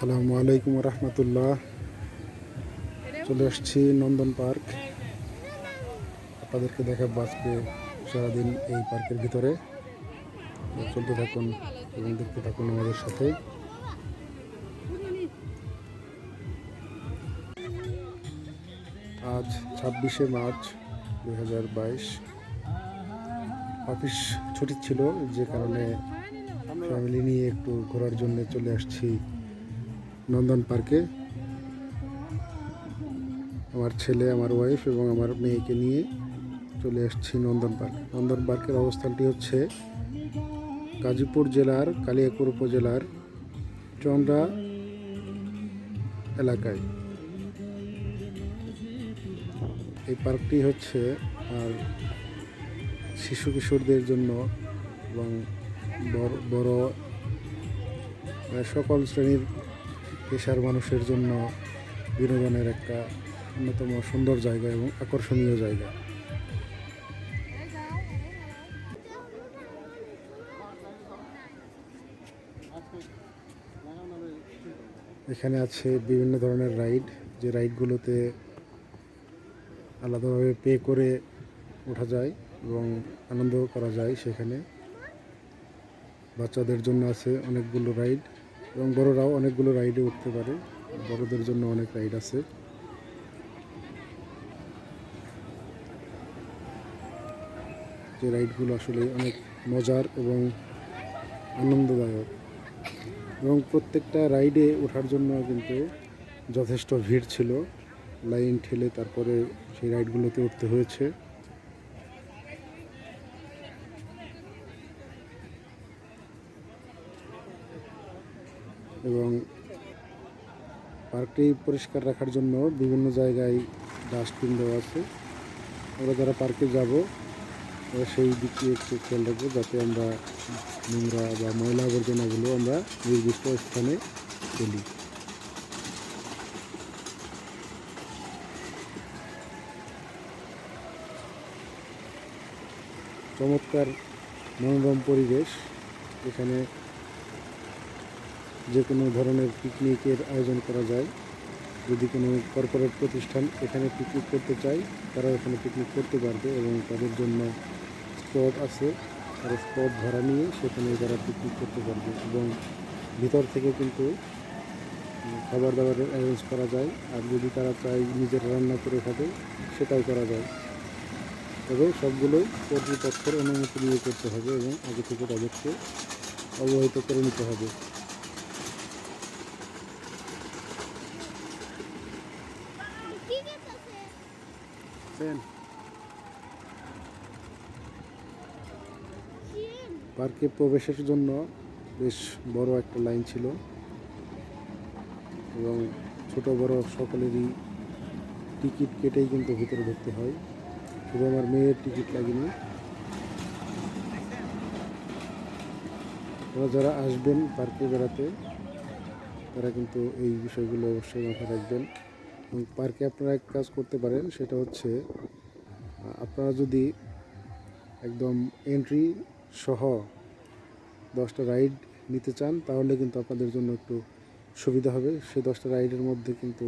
আসসালামু আলাইকুম রহমতুল্লাহ। চলে আসছি নন্দন পার্ক। আপনাদেরকে দেখাবো আজকে সারাদিন এই পার্কের ভিতরে। চলতে থাকুন এবং দেখতে থাকুন আমাদের সাথে। আজ 26শে মার্চ 2022। অফিস ছুটি ছিল, যে কারণে ফ্যামিলি নিয়ে একটু ঘোরার জন্য চলে আসছি নন্দন পার্কে। আমার ছেলে, আমার ওয়াইফ এবং আমার মেয়েকে নিয়ে চলে আসছি নন্দন পার্ক। নন্দন পার্কের অবস্থানটি হচ্ছে গাজীপুর জেলার কালিয়াকৈর উপজেলার চন্দ্রা এলাকায়। এই পার্কটি হচ্ছে আর শিশু কিশোরদের জন্য এবং বড় সকল শ্রেণীর পেশার মানুষের জন্য বিনোদনের একটা অন্যতম সুন্দর জায়গা এবং আকর্ষণীয় জায়গা। এখানে আছে বিভিন্ন ধরনের রাইড, যে রাইডগুলোতে আলাদাভাবে পে করে ওঠা যায় এবং আনন্দ করা যায়। সেখানে বাচ্চাদের জন্য আছে অনেকগুলো রাইড এবং বড়রাও অনেকগুলো রাইডে উঠতে পারে। বড়দের জন্য অনেক রাইড আছে। যে রাইডগুলো আসলে অনেক মজার এবং আনন্দদায়ক, এবং প্রত্যেকটা রাইডে ওঠার জন্য কিন্তু যথেষ্ট ভিড় ছিল। লাইন ঠেলে তারপরে সেই রাইডগুলোতে উঠতে হয়েছে। এবং পার্কটি পরিষ্কার রাখার জন্য বিভিন্ন জায়গায় ডাস্টবিন দেওয়া আছে। আমরা যারা পার্কে যাব সেই দিকে একটু খেয়াল রাখবো, যাতে আমরা নোংরা বা ময়লা আবর্জনাগুলো আমরা নির্দিষ্ট স্থানে ফেলি। চমৎকার মনোরম পরিবেশ। এখানে যে কোনো ধরনের পিকনিকের আয়োজন করা যায়। যদি কোনো কর্পোরেট প্রতিষ্ঠান এখানে পিকনিক করতে চায়, তারা এখানে পিকনিক করতে পারবে এবং তাদের জন্য স্পট আছে। তারা স্পট ভাড়া নিয়ে সেখানে তারা পিকনিক করতে পারবে এবং ভিতর থেকে কিন্তু খাবার দাবারের অ্যারেঞ্জ করা যায়। আর যদি তারা চায় নিজের রান্না করে খাবে, সেটাও করা যায়। তবে সবগুলোই কর্তৃপক্ষের অনুমতি নিয়ে করতে হবে এবং আগে থেকে তাদেরকে অবহিত করে নিতে হবে। পার্কে প্রবেশের জন্য বেশ বড় একটা লাইন ছিল এবং ছোট বড় সকলেরই টিকিট কেটেই কিন্তু ভিতরে ঢুকতে হয়। শুধু আমার মেয়ের টিকিট লাগেনি। আপনারা যারা আসবেন পার্কে বেড়াতে, তারা কিন্তু এই বিষয়গুলো অবশ্যই মাথায় রাখবেন। এবং পার্কে আপনারা এক কাজ করতে পারেন, সেটা হচ্ছে আপনারা যদি একদম এন্ট্রি সহ 10টা রাইড নিতে চান, তাহলে কিন্তু আপনাদের জন্য একটু সুবিধা হবে। সেই 10টা রাইডের মধ্যে কিন্তু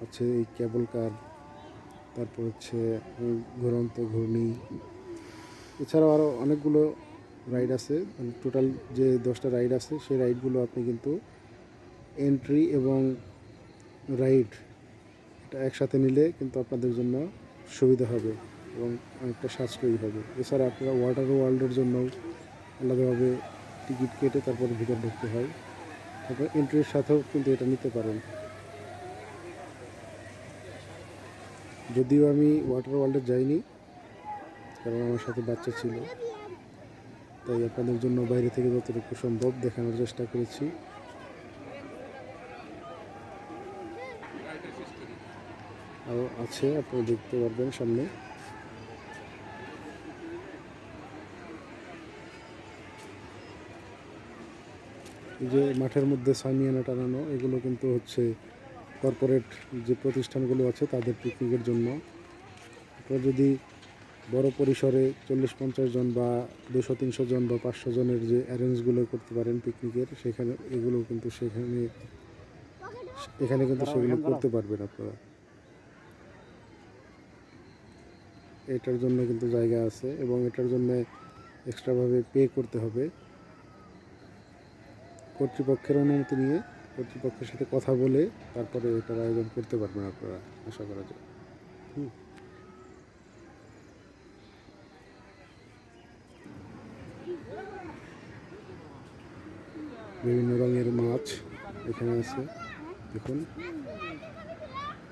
আছে এই কেবল কার, তারপর হচ্ছে ঘুরন্ত ঘূর্ণি, এছাড়াও আরও অনেকগুলো রাইড আছে। টোটাল যে 10টা রাইড আছে, সেই রাইডগুলো আপনি কিন্তু এন্ট্রি এবং রাইড এটা একসাথে নিলে কিন্তু আপনাদের জন্য সুবিধা হবে এবং অনেকটা সাশ্রয়ী হবে। এছাড়া আপনারা ওয়াটার ওয়ার্ল্ডের জন্য আলাদাভাবে টিকিট কেটে তারপরে ভিতরে ঢুকতে হয়। তারপর এন্ট্রির সাথেও কিন্তু এটা নিতে পারেন। যদিও আমি ওয়াটার ওয়ার্ল্ডে যাইনি, কারণ আমার সাথে বাচ্চা ছিল, তাই আপনাদের জন্য বাইরে থেকে যতটুকু সম্ভব দেখানোর চেষ্টা করেছি। আরও আছে, আপনারা দেখতে পারবেন সামনে। এই যে মাঠের মধ্যে সামিয়ানা টানানো, এগুলো কিন্তু হচ্ছে কর্পোরেট যে প্রতিষ্ঠানগুলো আছে তাদের পিকনিকের জন্য। আপনারা যদি বড় পরিসরে 40-50 জন বা 200-300 জন বা 500 জনের যে অ্যারেঞ্জগুলো করতে পারেন পিকনিকের, সেখানে এগুলো কিন্তু সেখানে এখানে কিন্তু সেগুলো করতে পারবেন আপনারা। এটার জন্য কিন্তু জায়গা আছে এবং এটার জন্য এক্সট্রাভাবে পে করতে হবে। কর্তৃপক্ষের অনুমতি নিয়ে কর্তৃপক্ষের সাথে কথা বলে তারপরে এটার আয়োজন করতে পারবেন আপনারা, আশা করা যায়। বিভিন্ন রঙের মাছ এখানে আছে, দেখুন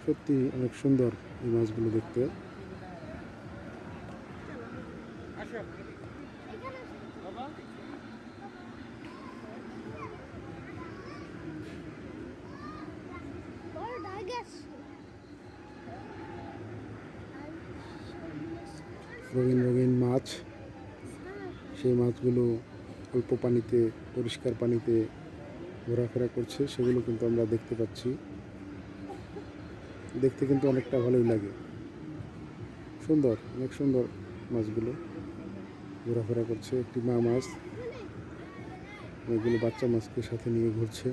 সত্যি অনেক সুন্দর এই মাছগুলো দেখতে। রঙিন রঙিন মাছ, সেই মাছগুলো অল্প পানিতে, পরিষ্কার পানিতে ঘোরাফেরা করছে, সেগুলো কিন্তু আমরা দেখতে পাচ্ছি। দেখতে কিন্তু অনেকটা ভালোই লাগে, সুন্দর, অনেক সুন্দর মাছগুলো ঘোরাফেরা করছে। একটি মা মাছ অনেকগুলো বাচ্চা মাছকে সাথে নিয়ে ঘুরছে।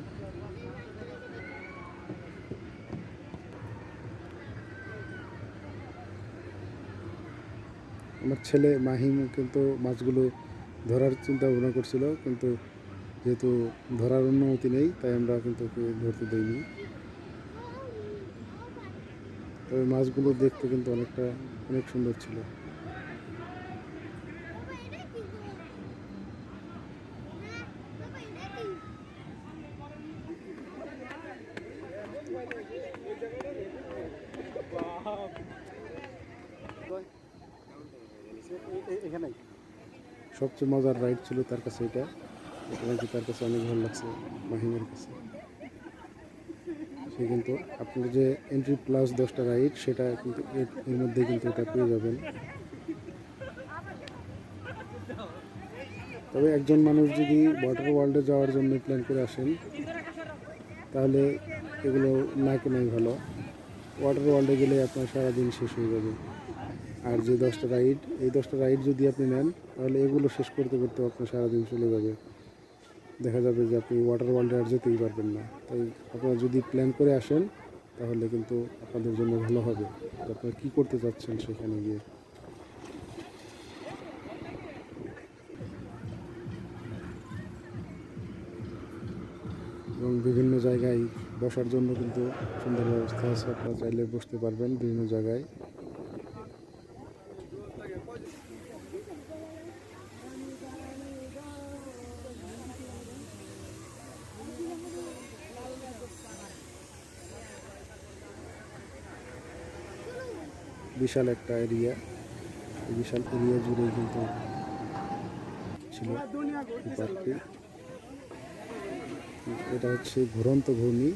আমার ছেলে মাহিম কিন্তু মাছগুলো ধরার চিন্তা ভাবনা করছিল, কিন্তু যেহেতু ধরার অনুমতি নেই তাই আমরা কিন্তু ওকে ধরতে দিইনি। তবে মাছগুলো দেখতে কিন্তু অনেক সুন্দর ছিল। সবচেয়ে মজার রাইড ছিল তার কাছে এটা নাকি তার কাছে অনেক ভালো লাগছে মাহিমের কাছে। সে কিন্তু আপনার যে এন্ট্রি প্লাস 10টা রাইড, সেটা কিন্তু এর মধ্যে কিন্তু এটা পেয়ে যাবেন। তবে একজন মানুষ যদি ওয়াটার ওয়ার্ল্ডে যাওয়ার জন্য প্ল্যান করে আসেন তাহলে এগুলো না কেনাই ভালো। ওয়াটার ওয়ার্ল্ডে গেলে আপনার সারাদিন শেষ হয়ে যাবে। আর যে 10টা রাইড, এই 10টা রাইড যদি আপনি নেন তাহলে এগুলো শেষ করতে করতে আপনার সারাদিন চলে যাবে। দেখা যাবে যে আপনি ওয়াটার ওয়ার্ল্ডে আর যেতেই পারবেন না। তাই আপনারা যদি প্ল্যান করে আসেন তাহলে কিন্তু আপনাদের জন্য ভালো হবে, আপনারা কী করতে চাচ্ছেন সেখানে গিয়ে। এবং বিভিন্ন জায়গায় বসার জন্য কিন্তু সুন্দর ব্যবস্থা আছে, আপনারা চাইলে বসতে পারবেন বিভিন্ন জায়গায়। বিশাল একটা এরিয়া, এই বিশাল এরিয়া জুড়েই কিন্তু ছিল এই পার্কটি। এটা হচ্ছে ঘুরন্ত ঘূর্ণি,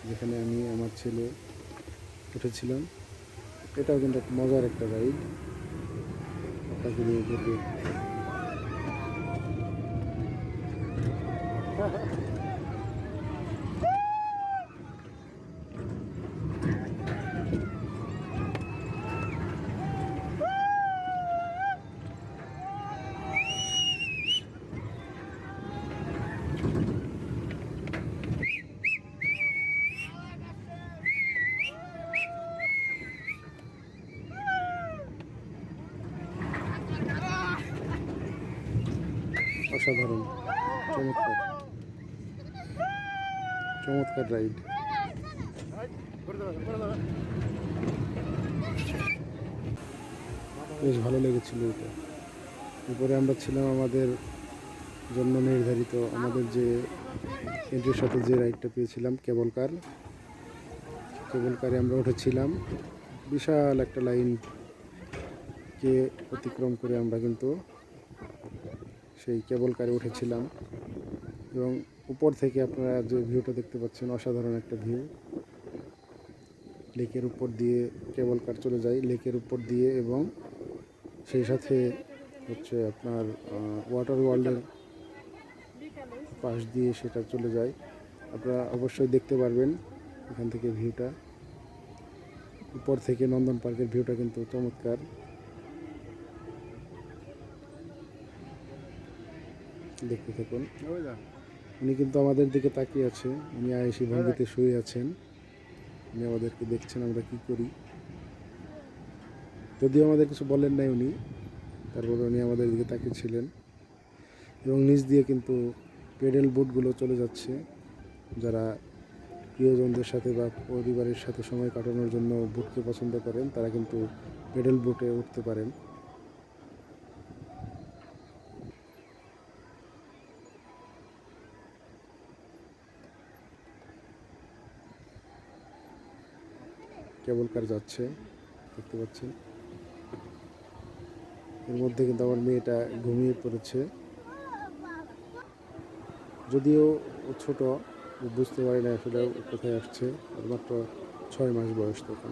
যেখানে আমি আমার ছেলে উঠেছিলাম। এটাও কিন্তু একটা মজার একটা রাইড, আপনাকে নিয়ে ঘুরবে। অসাধারণ, চমৎকার চমৎকার রাইড। বেশ ভালো লেগেছিল এটা। এরপরে আমরা ছিলাম আমাদের জন্য নির্ধারিত, আমাদের যে এন্ট্রির সাথে যে রাইডটা পেয়েছিলাম, কেবল কারে আমরা উঠেছিলাম। বিশাল একটা লাইনকে অতিক্রম করে আমরা কিন্তু সেই কেবল কারে উঠেছিলাম। এবং উপর থেকে আপনারা যে ভিউটা দেখতে পাচ্ছেন, অসাধারণ একটা ভিউ। লেকের উপর দিয়ে কেবল কার চলে যায়, লেকের উপর দিয়ে, এবং সেই সাথে হচ্ছে আপনার ওয়াটার ওয়ার্ল্ডের পাশ দিয়ে সেটা চলে যায়। আপনারা অবশ্যই দেখতে পারবেন এখান থেকে ভিউটা। উপর থেকে নন্দন পার্কের ভিউটা কিন্তু চমৎকার। দেখতে থাকুন। উনি কিন্তু আমাদের দিকে তাকিয়ে আছে, উনি আয়েশি ভঙ্গিতে শুয়ে আছেন, উনি আমাদেরকে দেখছেন আমরা কি করি। যদিও আমাদের কিছু বলেন নাই উনি, তারপরে উনি আমাদের দিকে তাকিয়েছিলেন। এবং নিচ দিয়ে কিন্তু পেডেল বোটগুলো চলে যাচ্ছে। যারা প্রিয়জনদের সাথে বা পরিবারের সাথে সময় কাটানোর জন্য বোটকে পছন্দ করেন তারা কিন্তু পেডেল বোটে উঠতে পারেন। কেবল কার যাচ্ছে দেখতে পাচ্ছেন। এর মধ্যে কিন্তু আমার মেয়েটা ঘুমিয়ে পড়েছে। যদিও ও ছোট, ও বুঝতে পারে না আসলে ও কোথায় আসছে, ওর মাত্র 6 মাস বয়স তখন।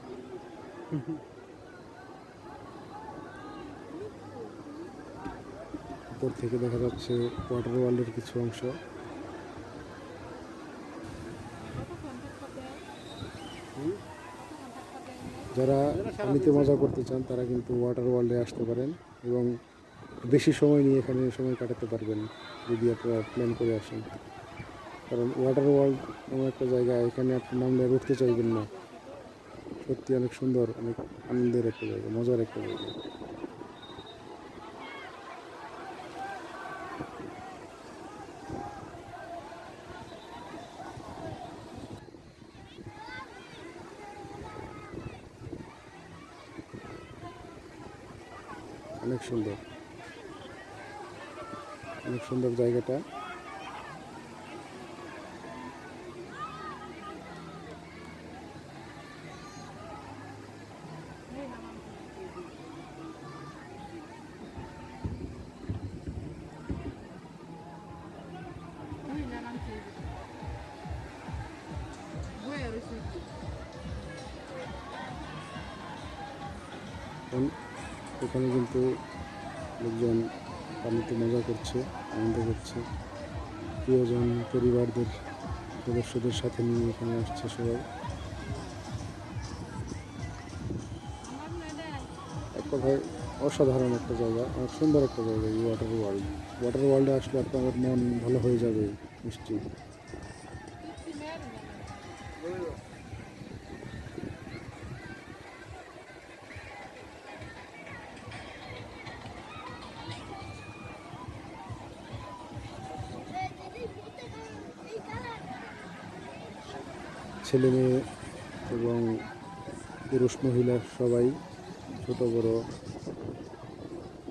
উপর থেকে দেখা যাচ্ছে ওয়াটার ওয়ার্ল্ডের কিছু অংশ। যারা পানিতে মজা করতে চান তারা কিন্তু ওয়াটার ওয়ার্ল্ডে আসতে পারেন এবং বেশি সময় নিয়ে এখানে সময় কাটাতে পারবেন যদি আপনারা প্ল্যান করে আসেন। কারণ ওয়াটার ওয়ার্ল্ড এমন একটা জায়গা, এখানে আপনি নামলে আর উঠতে চাইবেন না। সত্যি অনেক সুন্দর, অনেক আনন্দের একটা জায়গা, মজার একটা জায়গা। অনেক সুন্দর, অনেক সুন্দর জায়গাটা। এখানে কিন্তু লোকজন পানিতে মজা করছে, আনন্দ করছে। প্রিয়জন পরিবারদের সদস্যদের সাথে নিয়ে এখানে আসছে সবাই। এক কথায় অসাধারণ একটা জায়গা, অনেক সুন্দর একটা জায়গা এই ওয়াটার ওয়ার্ল্ড। ওয়াটার ওয়ার্ল্ডে আসলে আপনার মন ভালো হয়ে যাবে নিশ্চয়ই। ছেলে মেয়ে এবং পুরুষ মহিলা সবাই, ছোট বড়,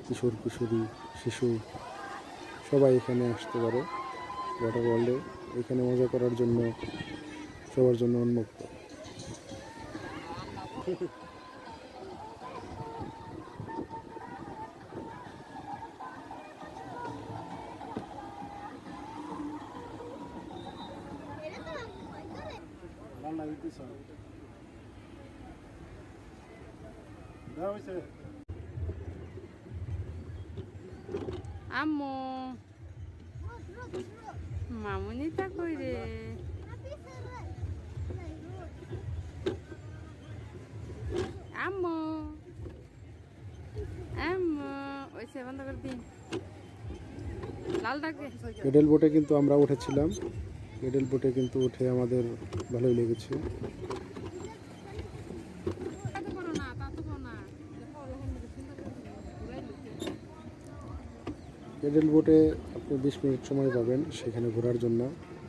কিশোর কিশোরী, শিশু সবাই এখানে আসতে পারে ওয়াটার ওয়ার্ল্ডে। এখানে মজা করার জন্য সবার জন্য উন্মুক্ত। আম্মু মামুনি তা কই রে? আম্মু আম্মু ওই সে বন্ধ করে দিন, লাল ডাকে। পেডেল বোটে কিন্তু আমরা উঠেছিলাম, পেডেল বোটে কিন্তু উঠে আমাদের ভালোই লেগেছে। পেডেল বোটে আপনি 20 মিনিট সময় পাবেন সেখানে ঘোরার জন্য,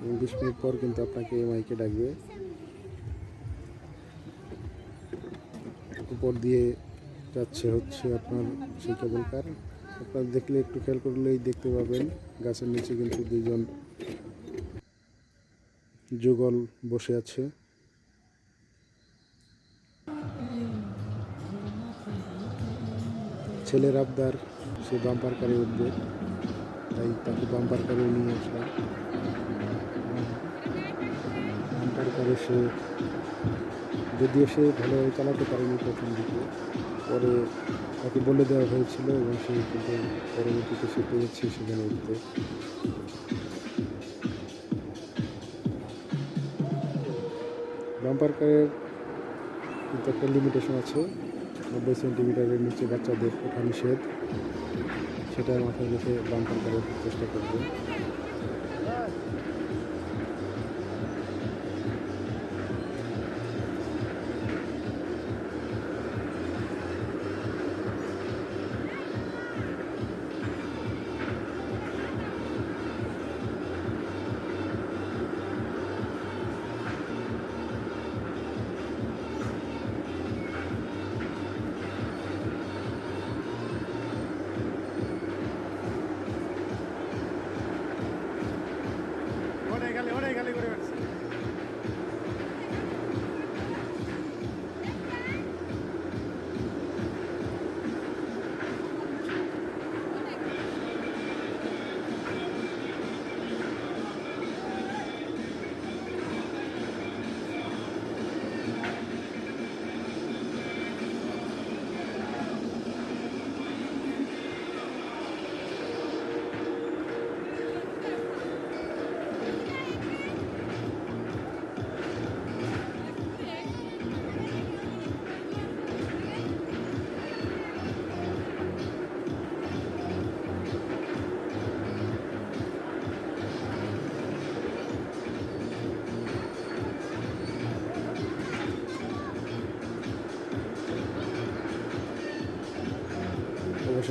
এবং 20 মিনিট পর কিন্তু আপনাকে মাইকে ডাকবে। উপর দিয়ে যাচ্ছে হচ্ছে আপনার সেই কেবল কার। আপনার দেখলে একটু খেয়াল করলেই দেখতে পাবেন গাছের নিচে কিন্তু দুইজন যুগল বসে আছে। ছেলের আবদার সে বাম্পার কারে উঠবে, তাই তাকে বাম্পার কারে নিয়ে আসলাম। বাম্পার কারে সে, যদিও সে ভালোভাবে চালাতে পারেনি প্রথম দিকে, পরে তাকে বলে দেওয়া হয়েছিল এবং সে কিন্তু পরবর্তীতে সে পেরেছে সেখানে উঠতে। বাম্পার কারের কিন্তু একটা লিমিটেশন আছে, 90 সেন্টিমিটারের নিচে বাচ্চাদের ওঠা নিষেধ। সেটা মাথায় রেখে বাম্পার কারের চেষ্টা করবে।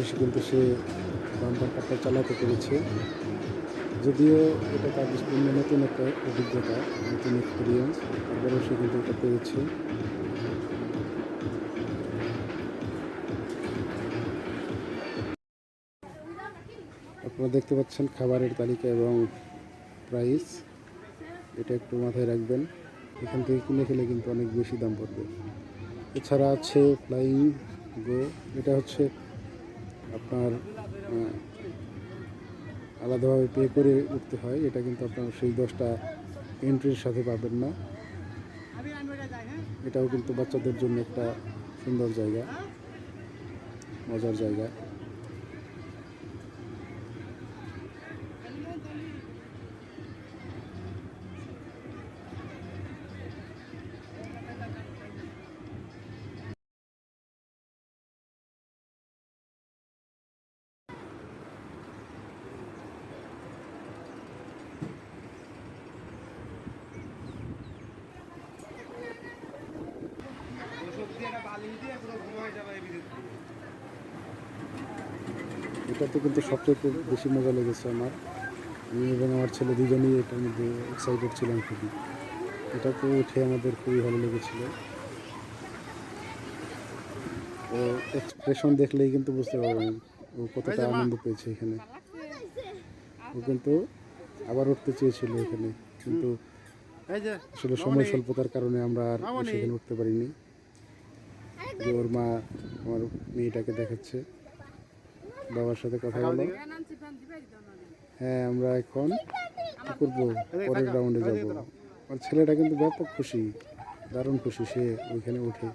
অবশেষে কিন্তু সে বাম্পার কারটা চালাতে পেরেছে। যদিও এটা তার জন্য নতুন একটা অভিজ্ঞতা, নতুন এক্সপিরিয়েন্স, তারপরেও সে কিন্তু এটা পেরেছে। আপনারা দেখতে পাচ্ছেন খাবারের তালিকা এবং প্রাইস, এটা একটু মাথায় রাখবেন। এখান থেকে কিনে খেলে কিন্তু অনেক বেশি দাম পড়বে। এছাড়া আছে ফ্লাইং গো, এটা হচ্ছে আপনার আলাদাভাবে পে করে উঠতে হয়। এটা কিন্তু আপনার সেই 10টা এন্ট্রির সাথে পাবেন না। এটাও কিন্তু বাচ্চাদের জন্য একটা সুন্দর জায়গা, মজার জায়গা। এটাতে কিন্তু সবচেয়ে বেশি মজা লেগেছে আমার। আমি এবং আমার ছেলে দুজনেই এটার মধ্যে এক্সাইটেড ছিলাম খুবই। এটাতে উঠে আমাদের খুবই ভালো লেগেছিল। ও এক্সপ্রেশন দেখলেই কিন্তু বুঝতে পারবেন ও কতটা আনন্দ পেয়েছে এখানে। ও কিন্তু আবার উঠতে চেয়েছিল এখানে, কিন্তু আসলে সময় স্বল্পতার কারণে আমরা আর সেখানে উঠতে পারিনি। যে ওর মা আমার মেয়েটাকে দেখাচ্ছে, বাবার সাথে কথা বলো। হ্যাঁ, আমরা এখন কি করবো, পরের রাউন্ডে যাব। আর ছেলেটা কিন্তু ব্যাপক খুশি, দারুণ খুশি। সে ওইখানে উঠে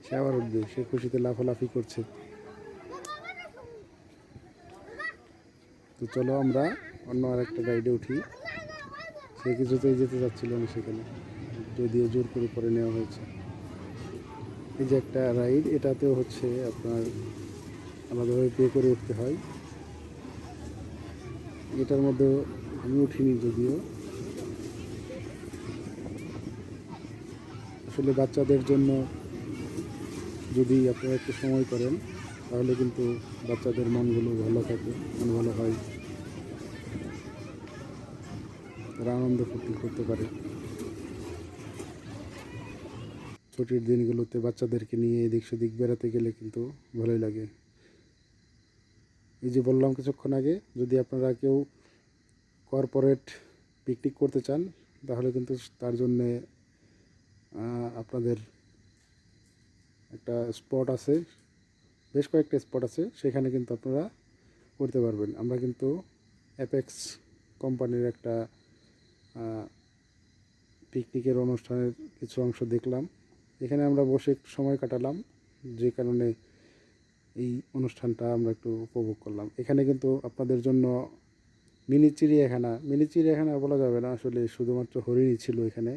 সে আবার উঠবে, সে খুশিতে লাফালাফি করছে। তো চলো আমরা অন্য আরেকটা রাইডে উঠি। সে কিছুতেই যেতে চাচ্ছিল না সেখানে, যদিও জোর করে পরে নেওয়া হয়েছে। এই যে একটা রাইড, এটাতেও হচ্ছে আপনার আলাদাভাবে পে করে উঠতে হয়। এটার মধ্যে আমি উঠিনি যদিও। আসলে বাচ্চাদের জন্য যদি আপনারা একটু সময় করেন তাহলে কিন্তু বাচ্চাদের মনগুলো ভালো থাকে, মন ভালো হয়, তারা আনন্দ ফুর্তি করতে পারে। ছুটির দিনগুলোতে বাচ্চাদেরকে নিয়ে এদিক সেদিক বেড়াতে গেলে কিন্তু ভালোই লাগে। এই যে বললাম কিছুক্ষণ আগে, যদি আপনারা কেউ কর্পোরেট পিকনিক করতে চান তাহলে কিন্তু তার জন্যে আপনাদের একটা স্পট আছে, বেশ কয়েকটা স্পট আছে, সেখানে কিন্তু আপনারা করতে পারবেন। আমরা কিন্তু অ্যাপেক্স কোম্পানির একটা পিকনিকের অনুষ্ঠানের কিছু অংশ দেখলাম। এখানে আমরা বসে একটু সময় কাটালাম, যে কারণে এই অনুষ্ঠানটা আমরা একটু উপভোগ করলাম। এখানে কিন্তু আপনাদের জন্য মিনি চিড়িয়াখানা বলা যাবে না, আসলে শুধুমাত্র হরিণই ছিল এখানে।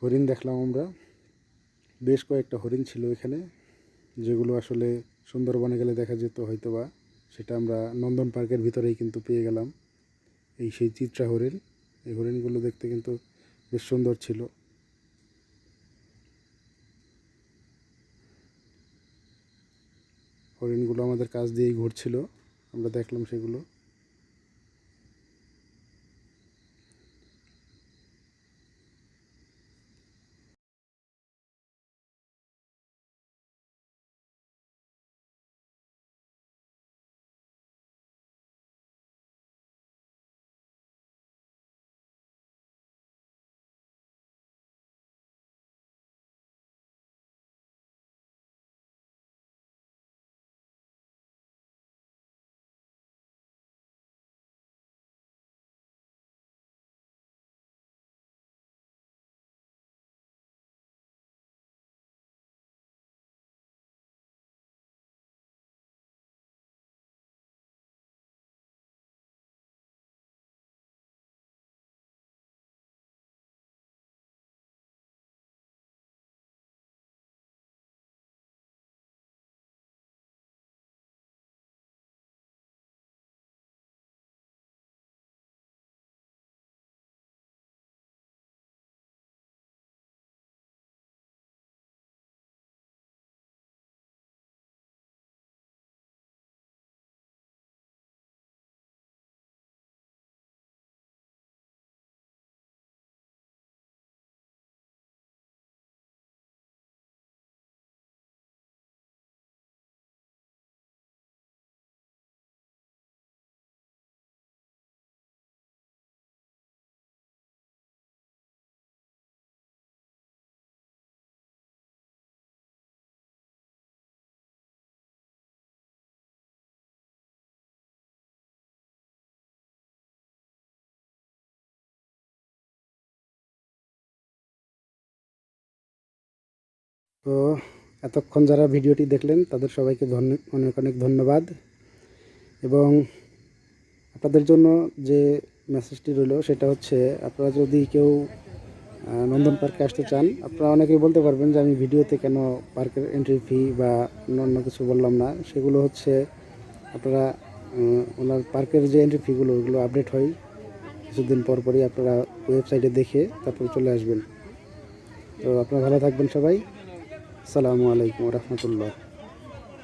হরিণ দেখলাম আমরা, বেশ কয়েকটা হরিণ ছিল এখানে, যেগুলো আসলে সুন্দরবনে গেলে দেখা যেত হয়তো বা, সেটা আমরা নন্দন পার্কের ভিতরেই কিন্তু পেয়ে গেলাম। এই সেই চিত্রা হরিণ, এই হরিণগুলো দেখতে কিন্তু বেশ সুন্দর ছিল। হরিণগুলো আমাদের কাছ দিয়েই ঘুরছিল, আমরা দেখলাম সেগুলো। তো এতক্ষণ যারা ভিডিওটি দেখলেন তাদের সবাইকে অনেক অনেক ধন্যবাদ। এবং আপনাদের জন্য যে মেসেজটি রইল সেটা হচ্ছে, আপনারা যদি কেউ নন্দন পার্কে আসতে চান, আপনারা অনেকেই বলতে পারবেন যে আমি ভিডিওতে কেন পার্কের এন্ট্রি ফি বা অন্য কিছু বললাম না। সেগুলো হচ্ছে আপনারা ওনার পার্কের যে এন্ট্রি ফিগুলো ওগুলো আপডেট হয় কিছুদিন পর পরই, আপনারা ওয়েবসাইটে দেখে তারপরে চলে আসবেন। তো আপনারা ভালো থাকবেন সবাই। আসসালামু আলাইকুম রহমতুল্লাহ।